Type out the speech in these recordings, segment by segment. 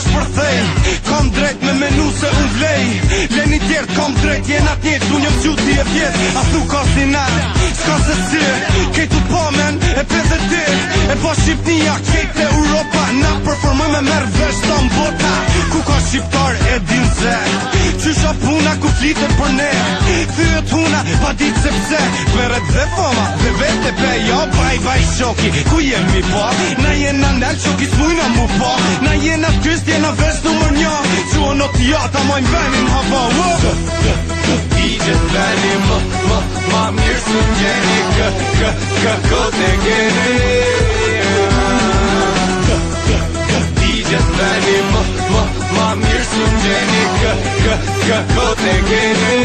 shpërthej. Kam drejt me menu se unë vlej. Leni tjertë kam drejt, jena t'njetë, unë jëm gjuti e vjetë. A thu ka si na, s'ka se si. Kejtu pomen, e pete ti. E po Shqipnia, kejt e Europa. Na performoj me merë vesh të mbota. Ku ka shqiptar e din se qysha puna ku flitet për ne. Thyët huna, pa ditë se pse. Veret dhe fama, dhe vete pe jo. Vaj shoki, ku jemi po? Na jena nel qoki s'mujna mu po. Na jena t'kyst, jena vesh numër një. Qua në t'jata, mojnë venin hava. Digjet veni, ma mirë së njeni. Kote geni. Digjet veni, ma mirë së njeni. Kote geni.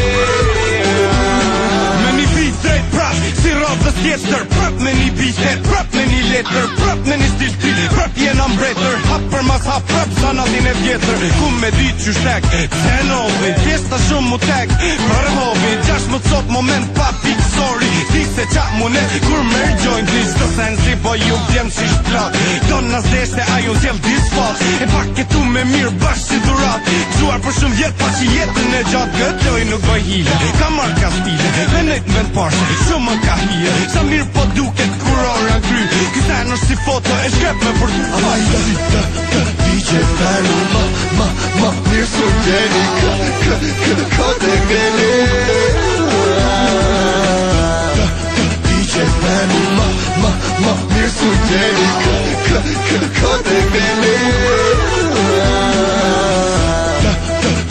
Me një bit drejt prap, si rafës tjetër. Prap me një bitet, prap me një letër. Prap me një stil ti, prap jena mbretër. Hap për mas hap, prap zanatin e vjetër. Ku me dit që shtek, se novi. Pjesta shumë mu tek, për hobi. Gjash më cot moment pa pik, sorry. Di se qa munet, kur merë gjojnë. Di shto sensi, po ju vjem si shplot. Don nas deshte, a ju zjel disfot. E paketu me mirë bashkë si dhurat. Gjuar për shumë vjet, pa që jetën e gjatë. Gëtoj nuk bëj hile, ka marrë ka stile. Venejt në vend parshe, shumë më ka hije. Sa mirë po duket kur ora ngry. Këta në si foto, e shkep me për ty. DJ Fani, ma mirë su gjeni. Kote geni. DJ Fani, ma mirë su gjeni. Kote geni.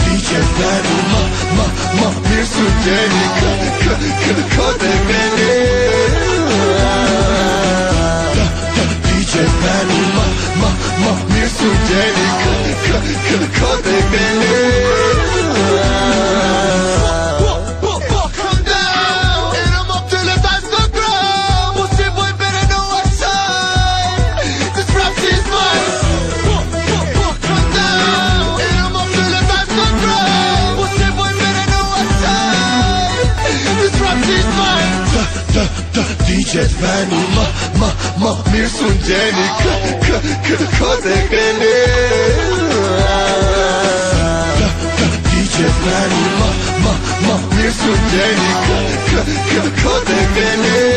DJ Fani, ma mirë su gjeni. Kote geni. DJ Fani, ma mirë su gjeni. Kote geni. DJ Fani, ma mirë su njeni. Kote geni. DJ Fani, ma mirë su njeni. Kote geni.